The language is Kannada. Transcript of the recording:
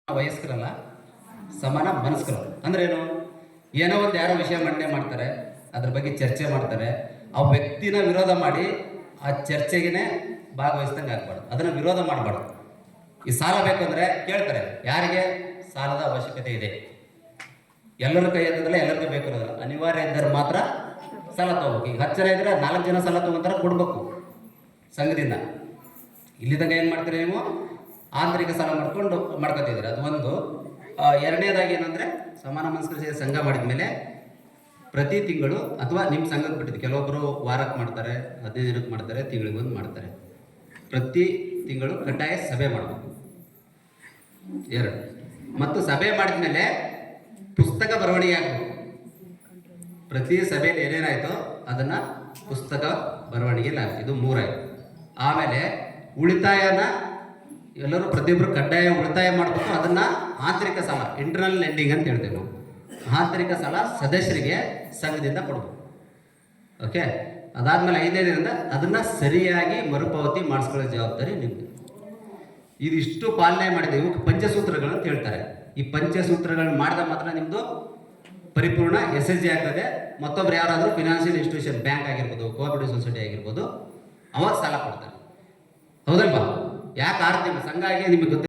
ವಯಸ್ಕರಲ್ಲ, ಸಮಾನ ಮನಸ್ಕರು ಅಂದ್ರೆ ಏನು? ಏನೋ ಒಂದು ಯಾರೋ ವಿಷಯ ಮಂಡನೆ ಮಾಡ್ತಾರೆ, ಅದ್ರ ಬಗ್ಗೆ ಚರ್ಚೆ ಮಾಡ್ತಾರೆ, ಆ ವ್ಯಕ್ತಿನ ವಿರೋಧ ಮಾಡಿ ಆ ಚರ್ಚೆಗೆ ಭಾಗವಹಿಸ್ದಂಗೆ ಆಗ್ಬಾರ್ದು, ಅದನ್ನ ವಿರೋಧ ಮಾಡಬಾರ್ದು. ಈ ಸಾಲ ಬೇಕು ಅಂದ್ರೆ ಕೇಳ್ತಾರೆ, ಯಾರಿಗೆ ಸಾಲದ ಅವಶ್ಯಕತೆ ಇದೆ? ಎಲ್ಲರ ಕೈ ಎತ್ತದಲ್ಲ, ಎಲ್ಲರಿಗೂ ಬೇಕು ಇರೋದಿಲ್ಲ, ಅನಿವಾರ್ಯ ಇದ್ದರೆ ಮಾತ್ರ ಸಾಲ ತಗೋಬೇಕು. ಈಗ 10 ಜನ ಇದ್ರೆ 4 ಜನ ಸಾಲ ತಗೊಂತಾರೆ, ಕೊಡ್ಬೇಕು ಸಂಘದಿಂದ. ಇಲ್ಲಿ ತನಕ ಏನು ಮಾಡ್ತೀರಿ ನೀವು? ಆಂತರಿಕ ಸಾಲ ಮಾಡ್ಕೊತಿದ್ದೀರಿ, ಅದು ಒಂದು. ಎರಡನೇದಾಗಿ ಏನಂದ್ರೆ, ಸಮಾನ ಮನಸ್ಕರ ಸೇರಿ ಸಂಘ ಮಾಡಿದ ಮೇಲೆ ಪ್ರತಿ ತಿಂಗಳು ಅಥವಾ ನಿಮ್ಮ ಸಂಘಕ್ಕೆ ಬಿಟ್ಟಿದ್ದು, ಕೆಲವೊಬ್ಬರು ವಾರಕ್ಕೆ ಮಾಡ್ತಾರೆ, 15 ದಿನಕ್ಕೆ ಮಾಡ್ತಾರೆ, ತಿಂಗಳಿಗೆ ಒಂದು ಮಾಡ್ತಾರೆ. ಪ್ರತಿ ತಿಂಗಳು ಕಡ್ಡಾಯ ಸಭೆ ಮಾಡಬೇಕು. 2 ಮತ್ತು ಸಭೆ ಮಾಡಿದ ಮೇಲೆ ಪುಸ್ತಕ ಬರವಣಿಗೆ ಆಗಬೇಕು. ಪ್ರತಿ ಸಭೆಯಲ್ಲಿ ಏನೇನಾಯ್ತೋ ಅದನ್ನ ಪುಸ್ತಕ ಬರವಣಿಗೆಯಲ್ಲಿ ಆಗುತ್ತೆ. ಇದು 3 ಆಯ್ತು. ಆಮೇಲೆ ಉಳಿತಾಯನ ಎಲ್ಲರೂ ಪ್ರತಿಯೊಬ್ಬರು ಕಡ್ಡಾಯ ಉಳಿತಾಯ ಮಾಡಬೇಕು. ಅದನ್ನ ಆಂತರಿಕ ಸಾಲ, ಇಂಟರ್ನಲ್ ಲೆಂಡಿಂಗ್ ಅಂತ ಹೇಳ್ತೇವೆ ನಾವು. ಆಂತರಿಕ ಸಾಲ ಸದಸ್ಯರಿಗೆ ಸಂಘದಿಂದ ಕೊಡಬೇಕು. ಓಕೆ, ಅದಾದ್ಮೇಲೆ 5ನೇದಿಂದ ಅದನ್ನ ಸರಿಯಾಗಿ ಮರುಪಾವತಿ ಮಾಡಿಸ್ಕೊಳ್ಳೋ ಜವಾಬ್ದಾರಿ ನಿಮ್ದು. ಇದಿಷ್ಟು ಪಾಲನೆ ಮಾಡಿದೆ. ಇವು ಪಂಚಸೂತ್ರಗಳು ಅಂತ ಹೇಳ್ತಾರೆ. ಈ ಪಂಚಸೂತ್ರಗಳನ್ನ ಮಾಡಿದ ಮಾತ್ರ ನಿಮ್ದು ಪರಿಪೂರ್ಣ SSG ಆಗ್ತದೆ. ಮತ್ತೊಬ್ರು ಯಾರಾದರೂ ಫಿನಾನ್ಷಿಯಲ್ ಇನ್ಸ್ಟಿಟ್ಯೂಷನ್, ಬ್ಯಾಂಕ್ ಆಗಿರ್ಬೋದು, ಕೋಆಪರೇಟಿವ್ ಸೊಸೈಟಿ ಆಗಿರ್ಬೋದು, ಅವಾಗ ಸಾಲ ಕೊಡ್ತಾರೆ. ಹೌದಲ್ವಾ? ಯಾಕೆ 6 ತಿಂಗಳು ಸಂಘ ಆಗಿ ನಿಮಗೆ ಗೊತ್ತಿಲ್ಲ.